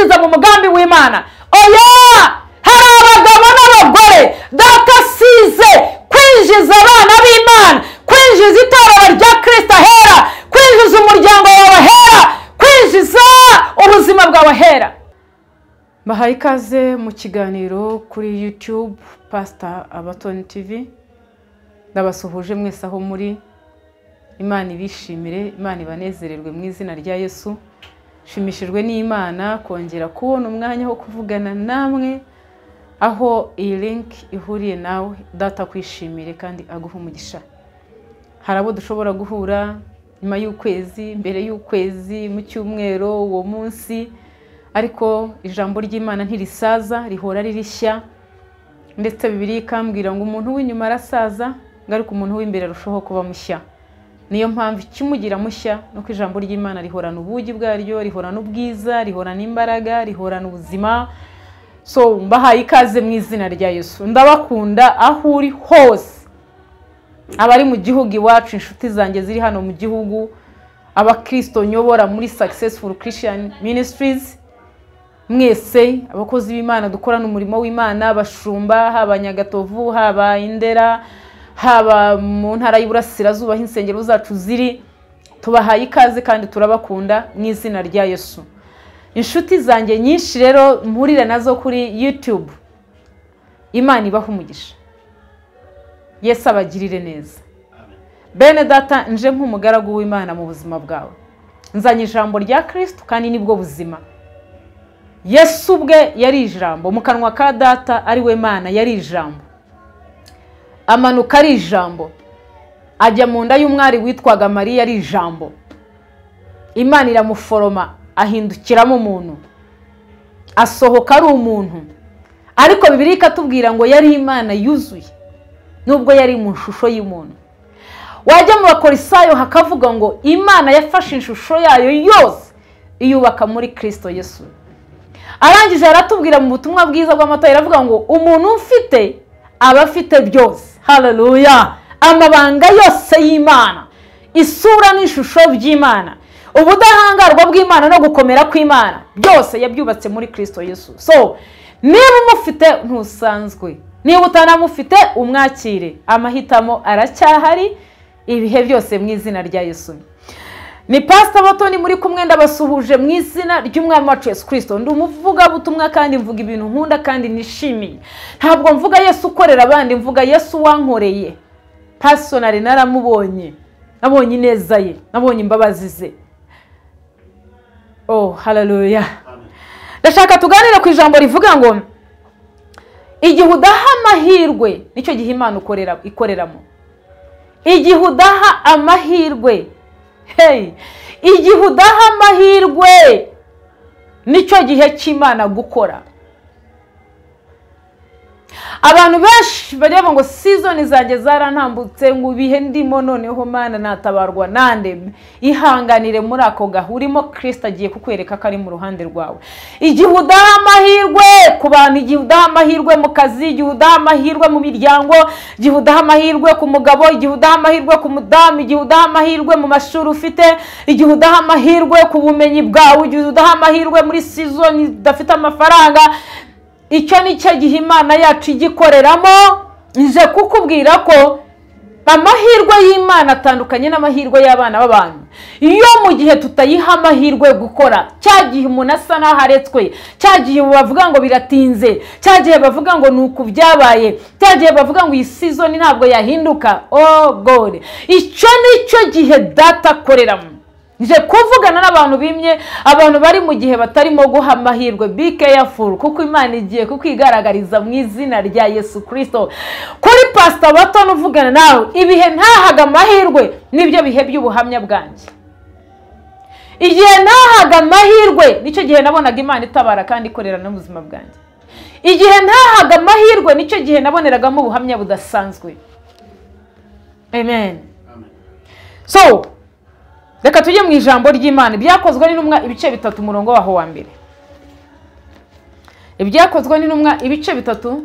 kwinjiza mu mugambi w'Imana. Oya, hari abagabo n'abagore data asize kwinjiza abana b'Imana, kwinjiza itorero rya Kristo ahera, kwinjiza umuryango wawe ahera, kwinjiza ubuzima bwawe ahera. Bahaye ikaze mu kiganiro kuri YouTube Pastor Abatoni TV. Ndabasuhuje mwese aho muri. Imana ibishimire, Imana ibanezererwe mu izina rya Yesu. Shimishijwe n'Imana kongera kubona umwanya wo kuvugana namwe aho iyi link ihuriye nawe. Data kwishimire kandi aguha umugisha. Harabo dushobora guhura nyuma y'ukwezi, mbere y'ukwezi, mu cyumweru, uwo munsi, ariko ijambo ry'Imana ntirisaza, rihora ririshya. Ndetse Bibiliya ikambwira ngo umuntu w'inyuma arasaza, ngaruka umuntu w'imbere arushaho kuba mushya. Niyo mpamvu ikimugira mushya nuko ijambo ry'Imana rihorana ubugi bwaryo, rihorana ubwiza, rihorana imbaraga, rihorana ubuzima. So mbahaye ikaze mu izina rya Yesu. Ndabakunda aho uri hose, abari mu gihugu iwacu, inshuti zanjye ziri hano mu gihugu, abakristo nyobora muri Successful Christian Ministries, mwese abakozi b'Imana dukorana umurimo w'Imana, abashumba, haba Nyagatovu, haba Indera, haba mu ntara y'Iburasirazuba aho insengero zacu ziri, tubahaye ikaze kandi turabakunda mu izina rya Yesu. Inshuti zanjye nyinshi rero mpurira nazo kuri YouTube, Imana ibaha umugisha, Yesu abagirire neza. Bene data, nje nk'umugaragu w'Imana mu buzima bwawe, nzanye ijambo rya Kristo kandi nibwo buzima. Yesu ubwe yari ijambo, mu kanwa ka data ari we Mana yari ijambo, amanuka ari ijambo, ajya mu nda y'umwari witwaga Mariya ari ijambo. Imana iramuforoma ahindukiramo umuntu, asohoka ari umuntu. Ariko Bibiliya ikatubwira ngo yari Imana yuzuye nubwo yari mu shusho y'umuntu. Wajya mu Bakorisayo hakavuga ngo Imana yafashe ishusho yayo yose iyubaka muri Kristo Yesu. Arangije aratubwira mu butumwa bwiza bw'Amatayo, aravuga ngo umuntu ufite aba afite byose. Haleluya! Amabanga yose y'Imana, isura n'ishusho by'Imana, ubudahangarwa bw'Imana no gukomera kw'Imana, byose yabyubatse muri Kristo Yesu. So niba umufite ntusanzwe, niba utanamufite umwakire, amahitamo aracyahari ibihe byose mu izina rya Yesu. Ni Pastor Abatoni muri kumwe, ndabasuhuje mu izina ry'Umwami wacu Yesu Kristo. Ndi umuvuga butumwa kandi mvuga ibintu nkunda kandi nishimiye. Ntabwo mvuga Yesu ukorera abandi, mvuga Yesu wankoreye. Personally naramubonye, nabonye ineza ye, nabonye imbabazi ze. Oh, haleluya. Ndashaka tuganire ku ijambo rivuga ngo igihe udaha amahirwe nicyo gihe Imana ikoreramo. Igihe udaha amahirwe, igihe udaha amahirwe nicyo gihe cy'Imana gukora. Abantu benshi bareba ngo season zanjye zarantambutse, ngo ibihe ndimo noneho Mana natabarwa nande. Ihanganire muri ako gahurimo, Kristo agiye kukwereka ko ari mu ruhande rwawe. Igihe udaha amahirwe ku bantu, igihe udaha amahirwe mu kazi, igihe udaha amahirwe mu miryango, igihe udaha amahirwe ku mugabo, igihe udaha amahirwe ku mudamu, igihe udaha amahirwe mu mashuri ufite, igihe udaha amahirwe ku bumenyi bwawe, igihe udaha amahirwe muri season udafite amafaranga, icyo ni cyo gihe Imana yacu igikoreramo. Nje kukubwira ko amahirwe y'Imana atandukanye n'amahirwe y'abana b'abantu. Iyo mu gihe tutayiha amahirwe gukora, cya gihe umuntu asa naho aretswe, cya gihe bavuga ngo biratinze, cya gihe bavuga ngo nuko byabaye, cya gihe bavuga ngo iyi season ntabwo yahinduka. Oh God, icyo ni cyo gihe data akoreramo. Nje kuvugana n'abantu bimye, abantu bari mu gihe batarimo guha amahirwe. Be careful, kuko Imana igiye kukwigaragariza mu izina rya Yesu Kristo. Kuri Pastor Abatoni uvugana nawe, ibihe ntahaga amahirwe nibyo bihe by'ubuhamya bwanjye. Igihe ntahaga amahirwe nicyo gihe nabonaga Imana itabara kandi ikorera no mu buzima bwanjye. Igihe ntahaga amahirwe nicyo gihe naboneragamo ubuhamya budasanzwe. Amen. So reka tujye mu ijambo ry'Imana. Ibyakozwe n'intumwa ibice 3 umurongo waho wa mbere. Ibyakozwe n'intumwa ibice 3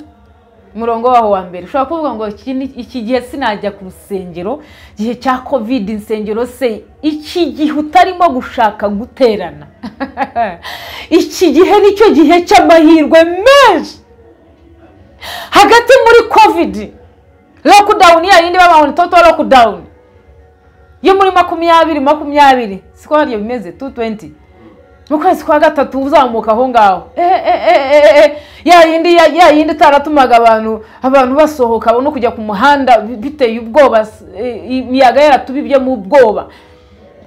umurongo waho wa mbere ushobora kuvuga ngo iki gihe sinajya ku rusengero, gihe cya covid insengero se, iki gihe utarimo gushaka guterana iki gihe nicyo gihe cy'amahirwe menshi. Hagati muri covid lockdown ya yindi baba total lockdown yo muri 2020 siko hariyo bimeze 220 mu kwezi kwa gatatu uzamuka aho ngaho ya yindi taratumaga abantu basohoka no kujya ku muhanda biteye ubwoba, imiyaga yaratubibye mu bwoba.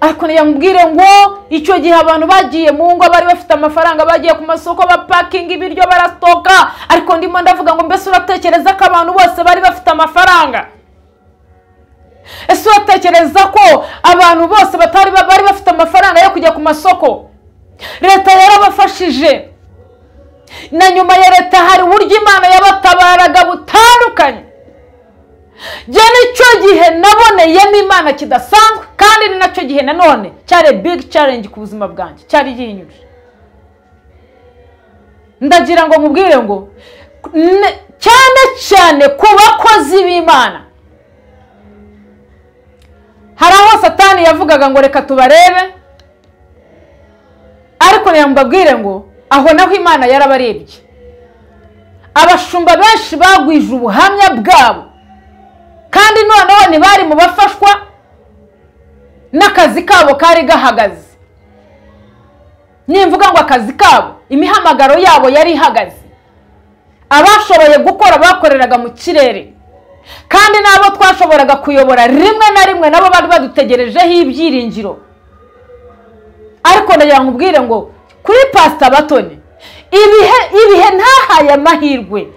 Ariko yambwire ngo icyo gihe abantu bagiye mu ngo bari bafite amafaranga, bagiye ku masoko bapakinga ibiryo barastoka. Ariko ndimo ndavuga ngo mbese uratekereza ko abantu bose bari bafite amafaranga? Ese uratekereza ko abantu bose bari bafite amafaranga yo kujya ku masoko? Leta yarabafashije, na nyuma ya leta hari uburyo Imana yabatabaraga butandukanye. Je nicyo gihe naboneye n'Imana kidasanzwe, kandi ni nacyo gihe nanone cyari big challenge ku buzima bwanjye, cyari gihinyuje. Ndagira ngo mubwire ngo cyane ku bakozi b'Imana, hari aho Satani yavugaga ngo reka tubarebe, ariko nyambabwire ngo aho naho Imana yarabarebye. Abashumba benshi bagwije ubuhamya bwabo, kandi noneho ntibari mu bafashwa n'akazi kabo kari gahagaze. Nimvuga ngo akazi kabo, imihamagaro yabo yari ihagaze. Abashoboye gukora bakoreraga mu kirere, kandi nabo twashoboraga kuyobora rimwe na rimwe nabo bari badutegerejeho ibyiringiro. Ariko ndagira ngo ubwire ngo kuri Pastor Abatoni ibihe ntahaye amahirwe,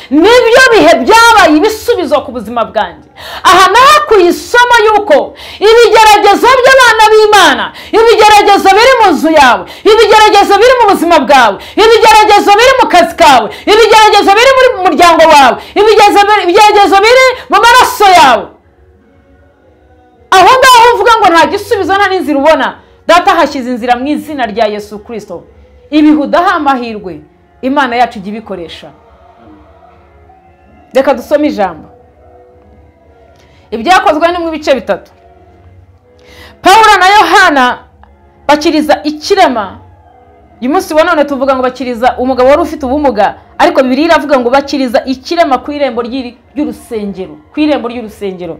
nibyo bihe byabaye ibisubizo ku buzima bwanjye. Aha nakuye isomo yuko ibigeragezo by'abana b'Imana, ibigeragezo biri mu nzu yawe, ibigeragezo biri mu buzima bwawe, ibigeragezo biri mu kazi kawe, ibigeragezo biri muri muryango wawe, ibigeragezo biri mu maraso yawe, aho ngaho uvuga ngo nta gisubizo nta n'inzira ubona, Data hashyize inzira mu izina rya Yesu Kristo. Ibihudaha amahirwe Imana yacu ijya ibikoresha. Reka dusome ijambo. Ibyakozwe ni mu bice bitatu. Pawulo na Yohana bakiriza ikirema. Uyu munsi wa none tuvuga ngo bakiriza umugabo wari ufite ubumuga, ariko Bibiliya iravuga ngo bakiriza ikirema ku irembo ry'urusengero, ku irembo ry'urusengero.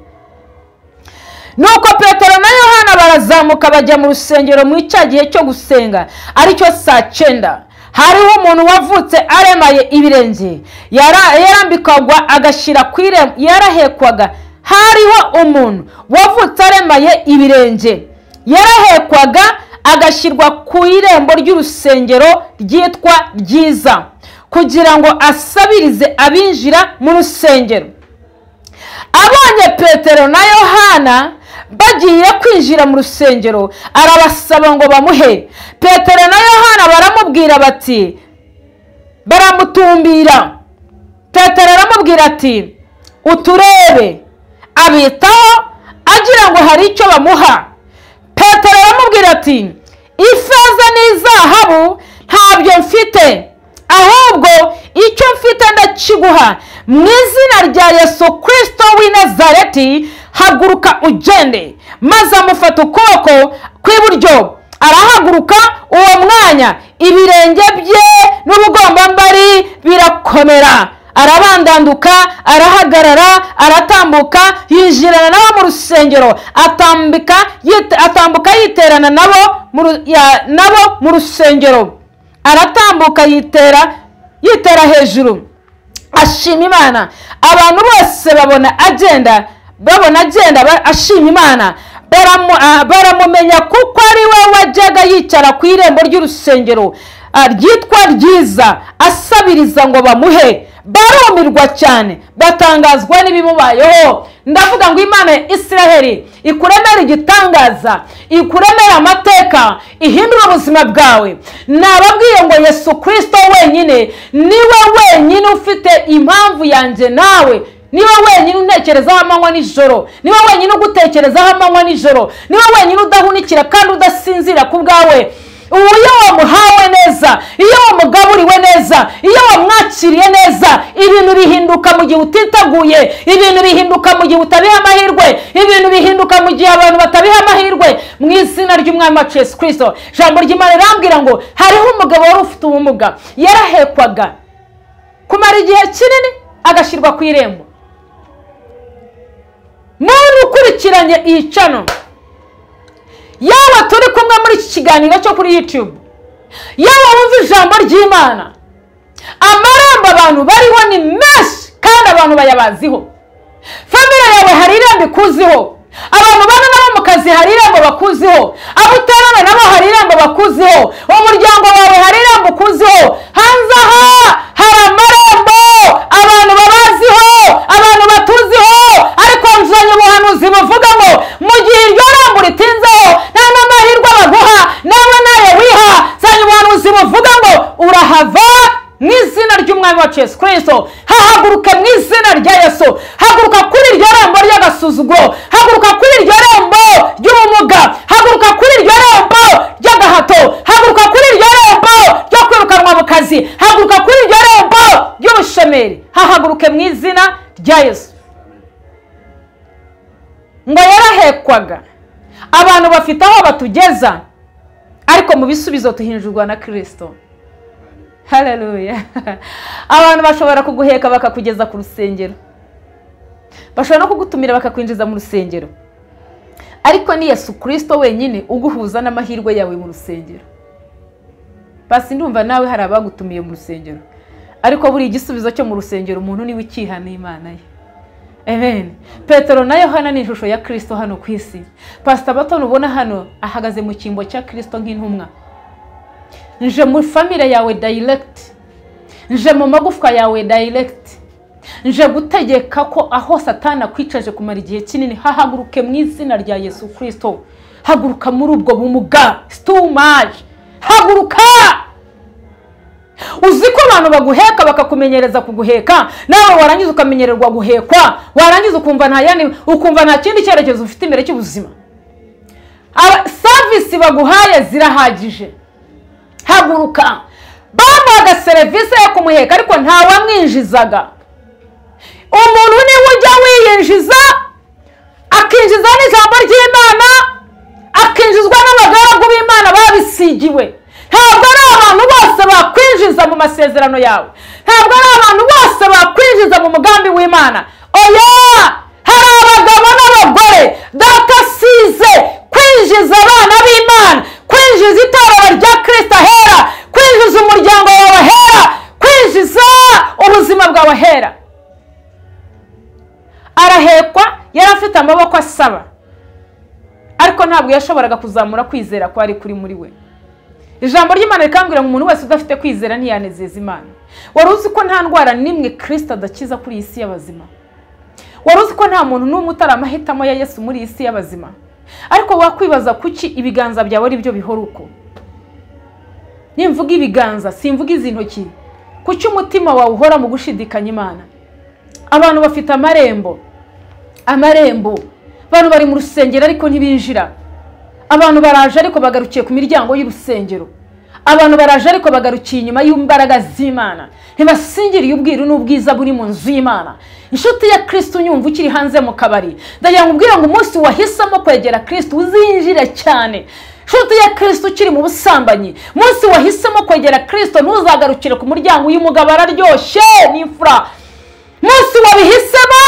Nuko Petero na Yohana barazamuka bajya mu rusengero mu gihe cyo gusenga, aricyo saa 9. Hariho umuntu wavutse aremaye ibirenge, yarambikwaga agashira ku irembo, yarahekwaga. Hariho umuntu wavutse aremaye ibirenge, yarahekwaga agashyirwa ku irembo ry'urusengero ryitwa ryiza, kugira ngo asabirize abinjira mu rusengero. Abonye Petero na Yohana bagiye kwinjira mu rusengero, arabasaba ngo bamuhe. Petero na Yohana baramubwira bati, baramutumbira. Petero aramubwira ati, uturebe. Abitaho agira ngo hari icyo bamuha. Petero aramubwira ati, ifeza n'izahabu ntabyo mfite, ahubwo icyo mfite ndakiguha. Mu izina rya Yesu Kristo w'i Nazareti, haguruka ugende. Maze amufata ukuboko kw'iburyo, arahaguruka. Uwo mwanya ibirenge bye n'ubugombambari birakomera, arabandanduka, arahagarara, aratambuka, yinjirana nabo mu rusengero, atambuka yiterana nabo mu rusengero, aratambuka yitera hejuru, ashima Imana. Abantu bose babona agenda ashima Imana, baramumenya kuko ari we wajyaga yicara ku irembo ry'urusengero ryitwa ryiza, asabiriza ngo bamuhe. Barumirwa cyane, batangazwa n'ibimubayeho. Ndavuga ngo Imana ya Isiraheli ikuremera igitangaza, ikuremera amateka, ihindura ubuzima bwawe. Nababwiye ngo Yesu Kristo wenyine niwe wenyine ufite impamvu yanjye nawe. Niwe wenyine untekerezaho amanywa nijoro, niwe wenyine ugutekerezaho amanywa nijoro, niwe wenyine udahunikira kandi udasinzira ku bwawe. Uyo wamuhawe neza neza, iyo wamugaburiwe neza, iyo wamwakiriye neza, ibintu bihinduka mu gihe utiteguye, ibintu bihinduka mu gihe utabiha amahirwe, ibintu bihinduka mu gihe abantu batabiha amahirwe. Mu izina ry'Umwami wacu Yesu Kristo, ijambo ry'Imana rirambwira ngo hariho umugabo wari ufite ubumuga, yarahekwaga kumara igihe kinini agashyirwa ku irembo. Muntu ukurikiranye iyi channel, yawe turi kumwe muri iki kiganiro cyo kuri YouTube, yawe wumva ijambo ry'Imana, amarembo abantu bariho ni menshi kandi abantu bayabaziho. Family yawe hari irembo ikuziho, abantu bana nabo mu kazi hari irembo bakuziho, abo utarana nabo hari irembo bakuziho, umuryango wawe hari irembo ukuziho. Hanze aha hari amarembo abantu babaziho, abantu batuziho, ariko nzanye ubuhanuzi buvuga ngo mu gihe iryo rembo ritinzeho nta n'amahirwe baguha, nawe nawe wiha. Nzanye ubuhanuzi buvuga ngo urahava mu izina ry'Umwami wacu Yesu Kristo. Hahaguruke mu izina rya Yesu, haguruka kuri iryo rembo ry'agasuzuguro, haguruka kuri iryo rembo ry'ubumuga, haguruka kuri iryo rembo ry'agahato, haguruka kuri iryo rembo ryo kwirukanwa mu kazi, haguruka kuri iryo rembo ry'ubushomeri. Hahaguruke mu izina rya Yesu. Ngo yarahekwaga, abantu bafite aho batugeza, ariko mu bisubizo tuhinjurwa na Kristo. Haleluya. Abantu bashobora kuguheka bakakugeza ku rusengero, bashobora no kugutumira bakakwinjiza mu rusengero, ariko ni Yesu Kristo wenyine uguhuza n'amahirwe yawe mu rusengero. Basi ndumva nawe hari abagutumiye mu rusengero, ariko buri igisubizo cyo mu rusengero umuntu niwe ukihana Imana ye. Amen. Petero na Yohana ni ishusho ya Kristo hano ku isi. Pastor Abatoni ubona hano ahagaze mu cyimbo cya Kristo nk'intumwa. Nje mu family yawe direct, nje mu magufwa yawe direct, nje gutegeka ko aho Satana kwicaje kumara igihe kinini. Hahaguruke mu izina rya Yesu Kristo, haguruka muri ubwo bumuga. Too much. Haguruka. Uziko abantu baguheka bakakumenyereza kuguheka, nawe warangiza ukamenyererwa guhekwa, warangiza ukumva nta kindi cyerekezo ufite imbere cy'ubuzima. Service baguhaye zirahagije. Haguruka. Bamuhaga serivisi yo kumuheka ariko ntawamwinjizaga. Umuntu niwe ujya wiyinjiza, akinjiza n'ijambo ry'Imana, akinjizwa n'abagaragu b'Imana babisigiwe. Ntabwo ari abantu bose bakwinjiza mu masezerano yawe, ntabwo ari abantu bose bakwinjiza mu mugambi w'Imana. Oya, hari abagabo n'abagore data asize kwinjiza abana b'Imana, kwinjiza itorero rya Kristo ahera, kwinjiza umuryango wawe ahera, kwinjiza ubuzima bwawe ahera. Arahekwa, yari afite amaboko asaba, ariko ntabwo yashoboraga kuzamura kwizera ko ari kuri muri we. Ijambo ry'Imana rikambwira ngo umuntu wese udafite kwizera ntiyanezeza Imana. Wari uzi ko nta ndwara nimwe Kristo adakiza kuri iyi si y'abazima? Wari uzi ko nta muntu n'umwe utari amahitamo ya Yesu muri iyi si y'abazima? Ariko wakwibaza kuki ibiganza byawe ari byo bihora uko? Nimvuga ibiganza simvuga izi ntoki. Kuki umutima wawe uhora mu gushidikanya Imana? Abantu bafite amarembo, abantu bari mu rusengero ariko ntibinjira. Abantu baraje ariko bagarukiye ku miryango y'urusengero. Abantu baraje ariko bagarukiye inyuma y'imbaraga z'Imana. Ntibasingiriye ubwiru n'ubwiza buri mu nzu y'Imana. Inshuti ya Kristo unyumva ukiri hanze mu kabari, ndagira ngo ubwire ngo umunsi wahisemo kwegera Kristo uzinjire cyane. Inshuti ya Kristo ukiri mu busambanyi, umunsi wahisemo kwegera Kristo ntuzagarukire ku muryango y'umugabo araryoshye n'imfura. Umunsi wabihisemo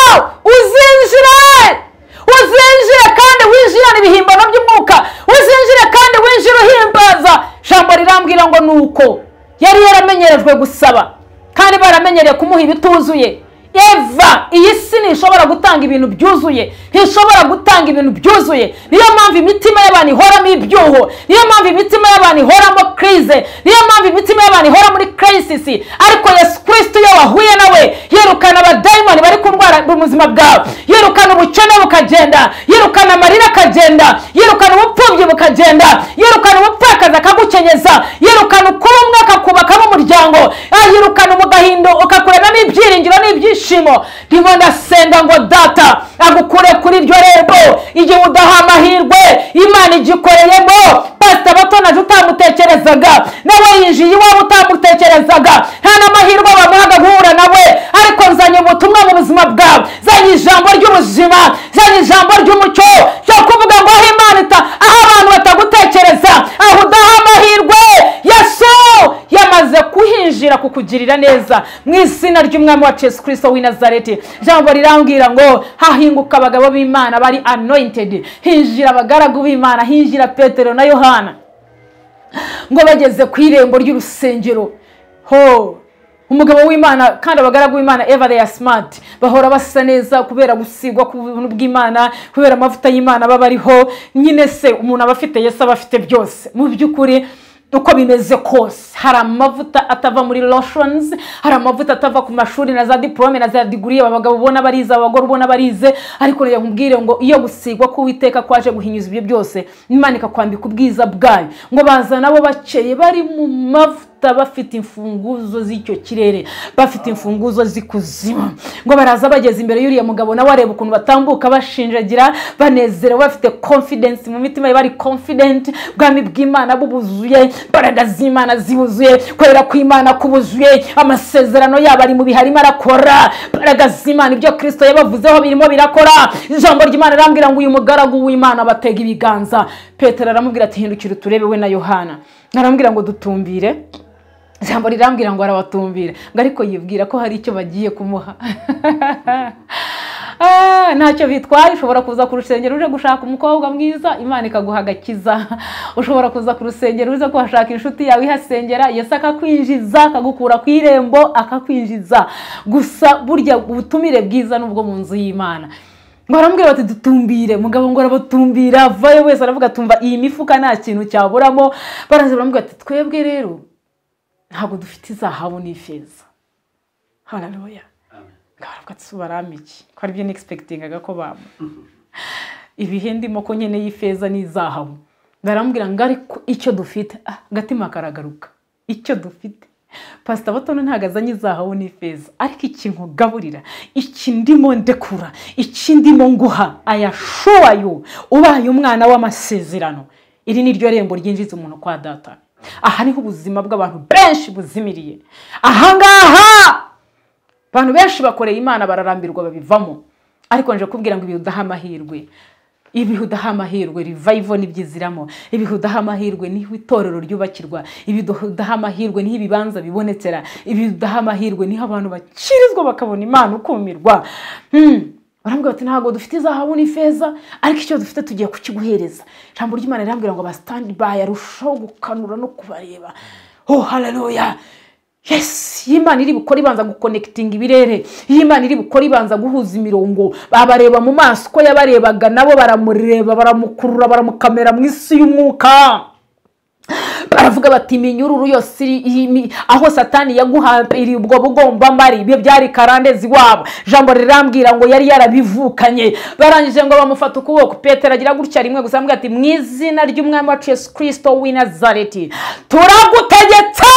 uzinjire kandi winjirane ibihimbano by'umwuka, uzinjire kandi winjire uhimbaza. Jambo rirambwira ngo nuko yari yaramenyerejwe gusaba kandi baramenyereye kumuha ibituzuye. Eva, iyi si ntishobora gutanga ibintu byuzuye, ntishobora gutanga ibintu byuzuye. Niyo mpamvu imitima y'abantu ihoramo ibyuho, niyo mpamvu imitima y'abantu ihoramo krize, niyo mpamvu imitima y'abantu ihora muri crisis. Ariko Yesu Kristo iyo wahuye nawe yirukana abadayimoni bari kurwara mu buzima bwawe, yirukana ubukene bukagenda, yirukana amarira akagenda, yirukana ubupfubyi bukagenda, yirukana ubupfakazi akagukenyeza, yirukana ukubumwe akakubakamo umuryango. uzayirukana mu gahindo ukakuremo ibyiringiro n'ibyishimo. Ndimo ndasenga ngo data agukure kuri iryo rembo igihe udaha amahirwe Imana igikoreyemo. Pastor Abatoni aje utamutekerezaga, nawe yinjiye iwawe utamutekerezaga, nta n'amahirwe bamuhaga guhura nawe, ariko nzanye ubutumwa mu buzima bwawe, zanye ijambo ry'ubuzima, zanye ijambo ry'umucyo cyo kuvuga ngo aho Imana aho abantu batagutekereza, aho udaha amahirwe, Yesu yamaze kuhinjira kukugirira neza mu izina ry'umwami wa Yesu Kristo w'i Nazareti. Ijambo rirambwira ngo hahinguka abagabo b'Imana bari anointed, hinjira abagaragu b'Imana, hinjira Petero na Yohana ngo bageze ku irembo ry'urusengero. Umugabo w'Imana kandi abagaragu b'Imana Eva they are smart, bahora basa neza kubera gusigwa ku buntu bw'Imana, kubera amavuta y'Imana babariho. Nyine se umuntu abafite Yesu abafite byose. Mu by'ukuri uko bimeze kose, hari amavuta atava muri lotions, hari amavuta atava ku mashuri na za diplome na za degree, abagabo ubona barize, abagore ubona barize, ariko rero nkubwire ngo iyo gusigwa ko Uwiteka kwaje guhinyuza ibyo byose, Imana ikakwambika ubwiza bwayo, ngo baza nabo bakeye bari mu mavuta, bafite imfunguzo z'icyo kirere, bafite imfunguzo z'ikuzimu, ngo baraza bageze imbere y'uriya mugabo, nawe areba ukuntu batambuka bashinjagira, banezerewe, bafite confidence mu mitima, bari confident, bwami bw'Imana bubuzuye, imbaraga z'Imana zibuzuye, kwera kw'Imana kubuzuye, amasezerano yabo ari mu biharimo arakora, imbaraga z'Imana ibyo Kristo yabavuzeho birimo birakora. Ijambo ry'Imana rambwira ngo uyu mugaragu w'Imana batega ibiganza. Petero aramubwira ati hindukira uturebe we na Yohana. Narambwira ngo dutumbire. Ijambo rirambwira ngo arabatumbira, ngo ariko yibwira ko hari icyo bagiye kumuha. Ntacyo bitwaye. Ushobora kuza ku rusengero uje gushaka umukobwa mwiza, Imana ikaguha agakiza. Ushobora kuza ku rusengero uje kuhashaka inshuti yawe ihasengera, Yesu akakwinjiza, akagukura ku irembo akakwinjiza. Gusa burya ubutumire bwiza nubwo mu nzu y'Imana. Ngo arambwira bati dutumbire. Mugabo ngo arabatumbira, avayo wese aravuga tumva iyi mifuka nta kintu cyaburamo. Baraza baramubwira ati twebwe rero ntabwo dufite izahabu n'ifeza. Haleluya. Ngaravuga ati baramiki ko ari byo nexpectingaga ko baba ibihe ndimo ko nyene y'ifeza n'izahabu. Barambwira ngo ariko icyo dufite gatima karagaruka, icyo dufite Pastor Abatoni ntagazanye izahabu n'ifeza, ariko ikintu gaburira, iki ndimo ndekura, iki ndimo nguha, ayashuwa you ubaye umwana w'amasezerano. Iri ni ryo rembo ryinjiza umuntu kwa data. Aha niho ubuzima bw'abantu benshi buzimiriye. Ahangaha abantu benshi bakoreye Imana bararambirwa babivamo, ariko nje kubwira ngo ibihudaha amahirwe, ibihudaha amahirwe revival nibyiziramo, ibihudaha amahirwe niho itorero ryubakirwa, ibihudaha amahirwe niho ibibanza bibonekera, ibihudaha amahirwe niho abantu bakirizwa bakabona Imana ukumirwa. Barambwira ati ntago dufite izahabu n'ifeza, ariko icyo dufite tugiye kukiguhereza. Ijambo ry'Imana rirambwira ngo ba stand by arushaho gukanura no kubareba. Haleluya. Yes, Imana iri bukora ibanza guconnecting ibirere, Imana iri bukora ibanza guhuza imirongo, babareba mu maso ko yabarebaga nabo baramureba, baramukurura, baramukamera mu isi y'umwuka. Baravuga bati iminyururu yose aho Satani yaguhambiriye ubwo bugomba mari ibyo byari karandezi wabo. Jambo rirambwira ngo yari yarabivukanye. Barangije ngo bamufata ukuboko. Petero agira gutya rimwe gusa ambwira ati mu izina ry'umwami wa Yesu Kristo w'i Nazareti turagutegetse.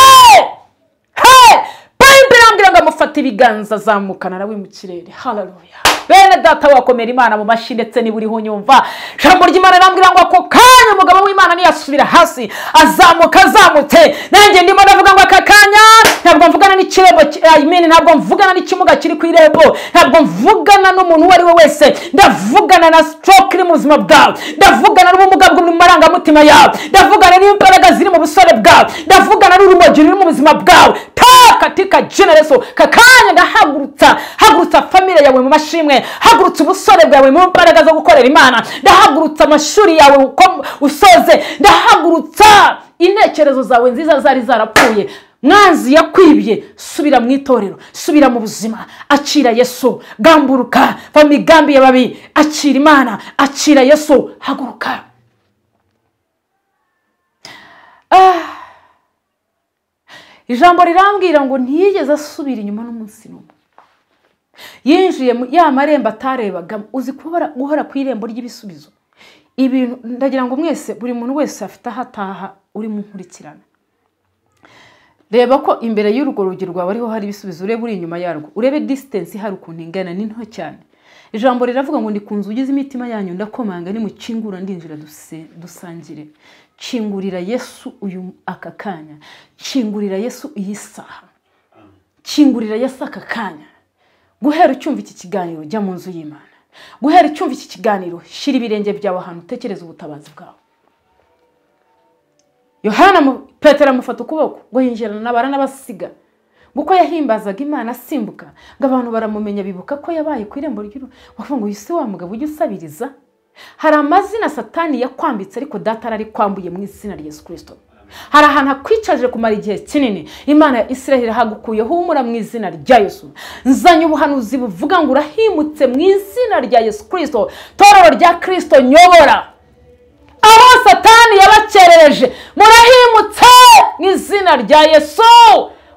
Bible irambwira ngo amufata ibiganza azamukana nawe mu kirere. Haleluya. Bene data wakomera Imana mu mashi ndetse ni buri hunyumva. Jambo ry'Imana rambwira ngo ako kanya umugabo w'Imana niyasubira hasi azamuka azamutse. Nanjye ndimo ndavuga ngo aka kanya ntabwo mvugana n'ikirembo, ntabwo mvugana n'ikimuga kiri ku irembo, ntabwo mvugana n'umuntu wari we wese, ndavugana na stroke iri mu buzima bwawe, ndavugana n'ubumuga bwo mu marangamutima yawe, ndavugana n'imbaraga ziri mu busore bwawe, ndavugana n'urumogi ruri mu buzima bwawe. Katika generation kakanya ndahagurutsa family yawe mu mashimwe, hagurutsa ubusore bwawe mu mbaraga zo gukorera Imana, ndahagurutsa amashuri yawe uko usoze, ndahagurutsa intekerezo zawe nziza zari zarapfuye. Mwanzi yakwibye, subira mu itorero, subira mu buzima, akira Yesu, gamburuka va migambi y'ababi, akira Imana, akira Yesu, haguruka. Ijambo rirambwira ngo ntiyigeze asubira inyuma n'umunsi n'umwe. Yinjiye ya marembo atarebaga, uzi guhora ku irembo ry'ibisubizo. Ibintu ndagira ngo mwese buri muntu wese afite hataha uri mu nkurikirana. reba ko imbere y'urugo rugi rwawe ariho hari ibisubizo, urebe uri inyuma yarwo, urebe distance hari ukuntu ingana, ni nto cyane. Ijambo riravuga ngo ndi ku nzugi z'imitima yanyu ndakomanga, nimukingura ndinjira dusangire. Kingurira Yesu uyu aka kanya, kingurira Yesu iyi saha, kingurira Yesu aka kanya. Guhera ucyumva iki kiganiro jya mu nzu y'Imana, guhera ucyumva iki kiganiro shira ibirenge byawe ahantu utekereza ubutabazi bwawe. Petero amufata ukuboko ngo yinjirana n'abara n'abasiga, guko yahimbazaga Imana asimbuka, ngo abantu baramumenya bibuka ko yabaye ku irembo ry'urugo. Bavuga ngo yise wa mugabo ujye usabiriza. Hari amazina Satani yakwambitse ariko data ari kwambuye mu izina rya Yesu Kristo. Hari ahantu akwicaje kumara igihe kinini, Imana ya Israel hagukuye humura mu izina rya Yesu. Nzanye ubuhanuzi buvuga ngo urahimutse mu izina rya Yesu Kristo. Torero rya Kristo nyobora aho Satani yabakerereje, murahimutse mu izina rya Yesu.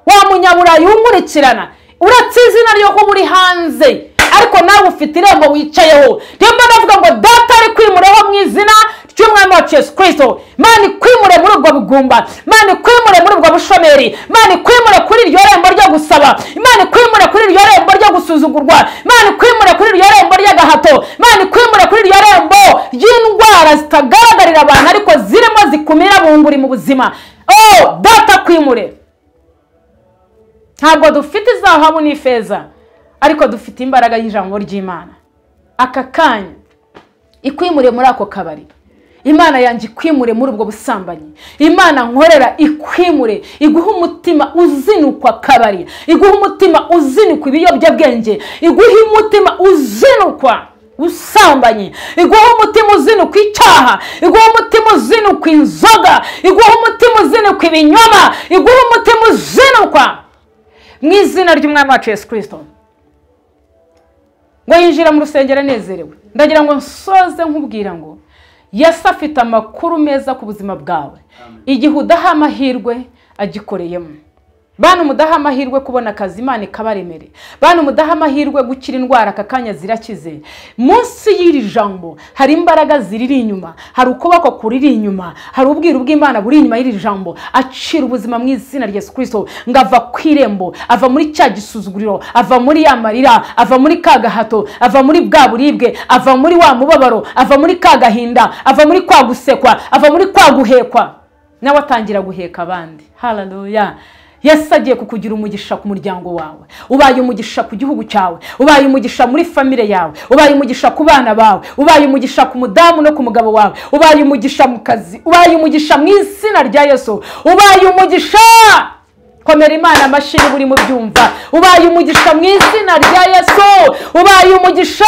Wa munyaburayi umurikirana, uratse izina ryo ko muri hanze ariko nawe ufite irembo wicayeho. Ndimo ndavuga ngo data ari kwimureho mu izina ry'umwami wa Yesu Kristo. Imana kwimure muri ubwo bugumba, Imana kwimure muri ubwo bushomeri, Imana kwimure kuri iryo rembo ryo gusaba, Imana kwimure kuri iryo rembo ryo gusuzugurwa, Imana kwimure kuri iryo rembo ry'agahato, Imana kwimure kuri iryo rembo ry'indwara zitagaragarira abantu ariko zirimo zikumira bunguri mu buzima. Oh, data kwimure. Ntabwo dufite izahabu n'ifeza ariko dufite imbaraga y'ijambo ry'Imana. Aka kanya ikwimure muri ako kabari, Imana yanjye ikwimure muri ubwo busambanyi, Imana nkorera ikwimure, iguha umutima uzinukwa kabari, iguha umutima uzinukwa ibiyobyabwenge, iguha umutima uzinukwa usambanyi, iguha umutima uzinukwa icyaha, iguha umutima uzinukwa inzoga, iguha umutima uzinukwa ibinyoma, iguha umutima uzinukwa mu izina ry'umwami wacu Yesu Kristo. Ngo yinjira mu rusengero anezerewe. Ndagira ngo nsoze nkubwira ngo Yesu afite amakuru meza ku buzima bwawe. Igihe udaha amahirwe agikoreyemo. Bantu mudaha amahirwe kubona akazi, Imana ikabaremere. Bantu mudaha amahirwe gukira indwara aka kanya zirakize. Munsi y'iri jambo hari imbaraga ziriri inyuma, hari ukuboko kuriri inyuma, hari ubwiru bw'Imana buri inyuma y'iri jambo. Acira ubuzima mu izina rya Yesu Kristo, ngava kwirembo, ava muri cya gisuzuguriro, ava muri ya marira, ava muri kagahato, ava muri bwa buribwe, ava muri wa mubabaro, ava muri kagahinda, ava muri kwa gusekwa, ava muri kwa guhekwa. Nawe atangira guheka abandi. Hallelujah. Yesu agiye kukugira umugisha ku muryango wawe, ubaye umugisha ku gihugu cyawe, ubaye umugisha muri family yawe, ubaye umugisha ku bana bawe, ubaye umugisha ku mudamu no ku mugabo wawe, ubaye umugisha mu kazi, ubaye umugisha mu izina rya Yesu, ubaye umugisha. Komera Imana amashyi buri mu byumva. Ubaye umugisha mu izina rya Yesu, ubaye umugisha.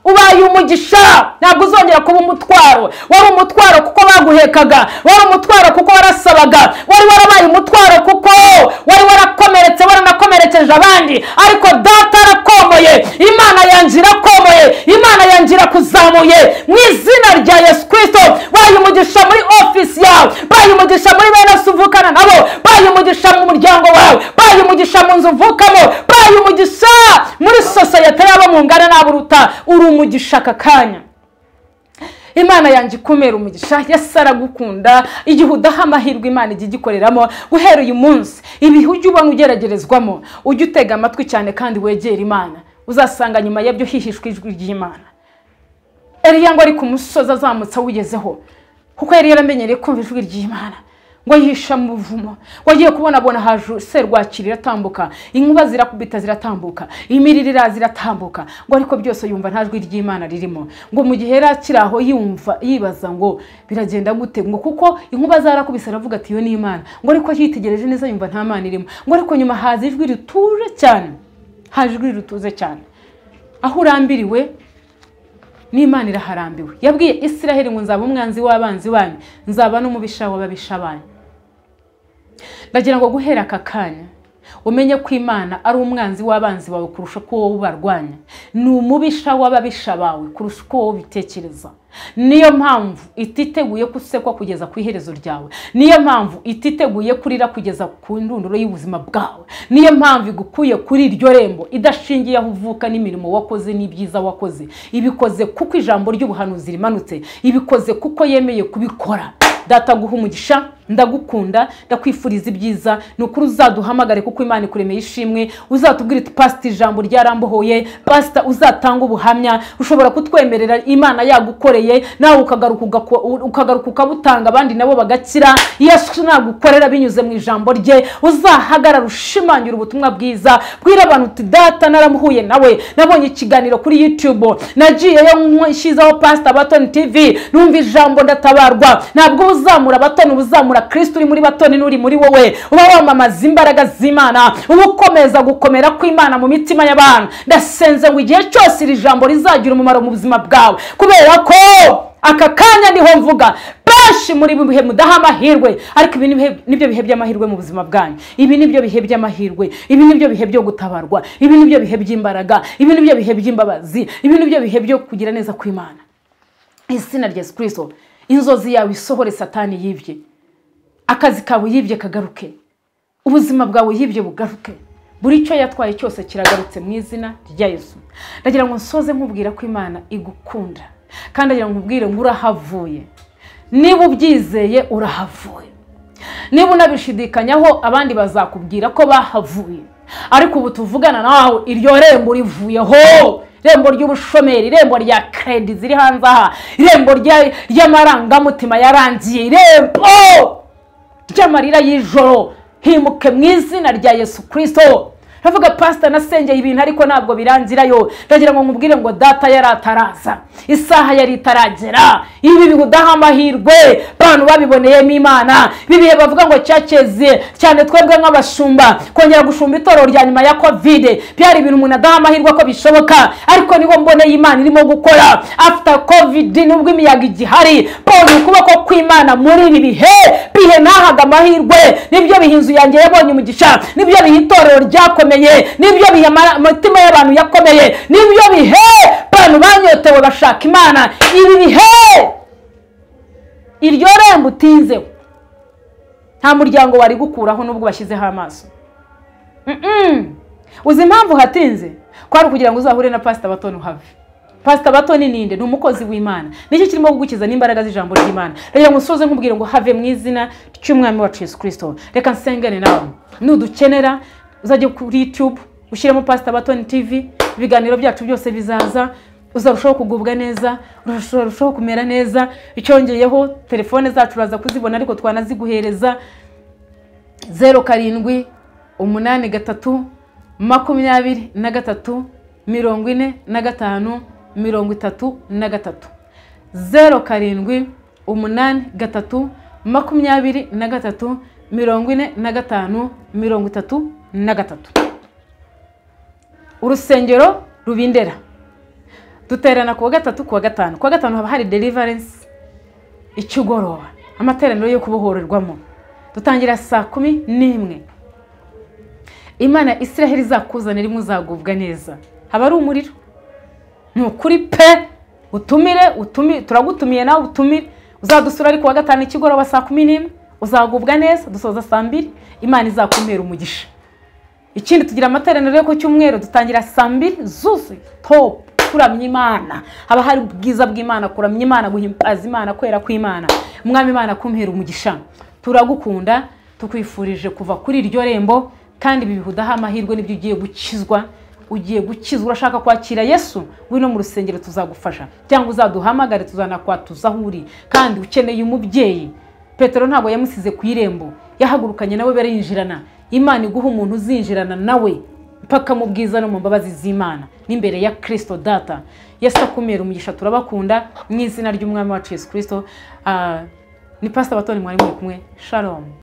Ubaye umugisha, ntabwo uzongera kuba umutwaro. Wari umutwaro kuko baguhekaga, wari umutwaro kuko warasabaga, wari warabaye umutwaro kuko wari warakomeretse, waranakomerekeje abandi, ariko data arakomoye. Imana yanjye irakomoye, Imana yanjye irakuzamuye mu izina rya Yesu Kristo. Baye umugisha muri office yawe, baye umugisha muri bene suvukana nabo, baye umugisha mu muryango wawe, baye umugisha mu nzu uvukamo, baye umugisha muri society yabo mu ngana n'aburuta. Umugisha aka kanya. Imana yanjye ikumera umugisha. Yesu aragukunda. Igihe udaha amahirwe Imana ijya igikoreramo. Guhera uyu munsi ibihe ujye ubona ugeragerezwamo, ujye utega amatwi cyane kandi wegera Imana. Uzasanga nyuma yabyo hihishwe ijwi ry'Imana. Eliya ngo ari ku musozi azamutse awugezeho, kuko yari yaramenyereye kumva ijwi ry'Imana. Ngo yihisha mu buvumo, wagiye kubona haju serwakira iratambuka, inkuba zirakubita ziratambuka, imirira ziratambuka, ngo ariko byose yumva nta jwi ry'Imana ririmo. Ngo mu gihe yakiraho yumva yibaza ngo biragenda gute, ngo kuko inkuba zarakubise aravuga ati yo ni Imana. Ngo ariko yitegereje neza yumva nta Mana irimo. Ngo ariko nyuma haza ijwi rituje cyane, haje ijwi rituze cyane. Aho urambiriwe n'Imana iraharambiwe. Yabwiye Israel ngo nzaba umwanzi w'abanzi banyu, nzaba n'umubisha w'ababisha banyu. Ndagira ngo guhera aka kanya umenye ko Imana ari umwanzi w'abanzi bawe kurusha ko wowe ubarwanya, ni umubisha w'ababisha bawe kurusha ko wowe bitekereza. Niyo mpamvu ititeguye kusekwa kugeza ku iherezo ryawe, niyo mpamvu ititeguye kurira kugeza ku ndunduro y'ubuzima bwawe, niyo mpamvu igukuye kuri iryo rembo idashingiye aho uvuka n'imirimo wakoze n'ibyiza wakoze. Ibikoze kuko ijambo ry'ubuhanuzi rimanutse, ibikoze kuko yemeye kubikora. Data guha umugisha ndagukunda ndakwifuriza ibyiza nukuri uzaduhamagare kuko Imana ikuremeye ishimwe uzatubwira iti pastor ijambo ryarambohoye pastor uzatanga ubuhamya ushobora kutwemerera Imana yagukoreye nawe ukagaruka ukabutanga abandi nabo bagakira Yesu nagukorera binyuze mu ijambo rye uzahagarara ushimangira ubutumwa bwiza bwira abantu uti data naramuhuye nawe nabonye ikiganiro kuri YouTube nagiyeyo nshyizaho pastor Abatoni TV numva ijambo ndatabarwa ntabwo uzamura Abatoni uzamura Kristo uri muri Batoni nuri muri wowe uba wamamaza imbaraga z'Imana ubukomeza gukomera kw'Imana mu mitima y'abantu ndasenze ngo igihe cyose iri jambo rizagira umumaro mu buzima bwawe kubera ko aka kanya niho mvuga benshi muri bihe mudaha amahirwe ariko ibi nibyo bihe by'amahirwe mu buzima bwanyu ibi nibyo bihe by'amahirwe ibi nibyo bihe byo gutabarwa ibi nibyo bihe by'imbaraga ibi nibyo bihe by'imbabazi ibi nibyo bihe byo kugira neza kw'Imana izina rya Yesu Kristo inzozi yawe isohore Satani yibye akazi kawe yibye kagaruke ubuzima bwawe yibye bugaruke buri cyo yatwaye cyose kiragarutse mu izina rya Yesu ndagira ngo nsoze nkubwira ko Imana igukunda kandi ndagira ngo nkubwire ngo urahavuye niba ubyizeye urahavuye niba unabishidikanyaho abandi bazakubwira ko bahavuye ariko ubu tuvugana nawe iryo rembo rivuyeho irembo ry'ubushomeri irembo rya credit ziri hanze aha irembo ry'amarangamutima yarangiye irembo ry'amarira y'ijoro himuke mu izina rya Yesu Kristo Ravuga pastor nasengeye ibintu ariko ntabwo birangirayo ndagira ngo nkubwire ngo data yarataraza isaha yari itaragera ibi bihudaha amahirwe bantu babiboneyemo Imana bibihe bavuga ngo cyakeze cyane twebwe nk'abashumba kongera gushumba itoro rya nyuma ya covid byari ibintu umuntu adaha amahirwe ko bishoboka ariko niho mboneye Imana irimo gukora after covid nubwo imiyaga igihari bone ukuboko kw'Imana muri ibi bihe nahaga amahirwe nibyo bihinzu yanjye yabonye umugisha nibyo bihitorero ryakomeye nibyo bihe amatima y'abantu yakomeye nibyo bihe bantu banyotewe bashaka Imana ibi bihe iryo rembo utinzeho nta muryango wari gukuraho nubwo bashyizeho amaso uzi impamvu hatinze kwari kugira ngo uzahure na pastor Abatoni uhave pastor Abatoni ninde ni umukozi w'Imana nicyo kirimo kugukiza n'imbaraga z'ijambo ry'Imana rero musoze nkubwire ngo have mu izina cy'umwami wacu Yesu Kristo reka nsengane nawe nudukenera uzajye kuri YouTube ushyiremo pastor Abatoni TV ibiganiro byacu byose bizaza uzarushaho kugubwa neza urushaho kumera neza icyongeyeho telefone zacu uraza kuzibona ariko twanaziguhereza 07 83 23 45 33 07 83 23 45 33 urusengero rubindera duterana kuwa gatatu kuwa gatanu haba hari deliverance ikigoroba amateraniro yo kubohorerwamo dutangira saa 11 Imana Israel izakuzanira rimwe uzagubwa neza haba ari umuriro nukuri pe utumire turagutumiye nawe utumire uzadusura ari kuwa gatanu ikigoroba saa 11 uzagubwa neza dusoza saa 2 Imana izakumera umugisha ikindi tugira amateraniro yo ku cyumweru dutangira saa 2 zuzuye top kuramya Imana haba hari ubwiza bw'Imana kuramya Imana guhimbaza Imana kwera kw'Imana umwami Imana kumpera umugisha turagukunda tukwifurije kuva kuri iryo rembo kandi bibihudaha amahirwe nibyo ugiye gukizwa urashaka kwakira Yesu wino mu rusengero tuzagufasha cyangwa uzaduhamagare tuzanakwatuza huri kandi ukeneye umubyeyi Petero ntabwo yamusize ku irembo yahagurukanye nawe barinjirana Imana iguha umuntu uzinjirana nawe mpaka mu bwiza no mu mbabazi z'Imana n'imbere ya Kristo data Yesu akumera umugisha turabakunda mu izina ry'umwami wacu Yesu Kristo ni pastor Abatoni mwari muri kumwe shalom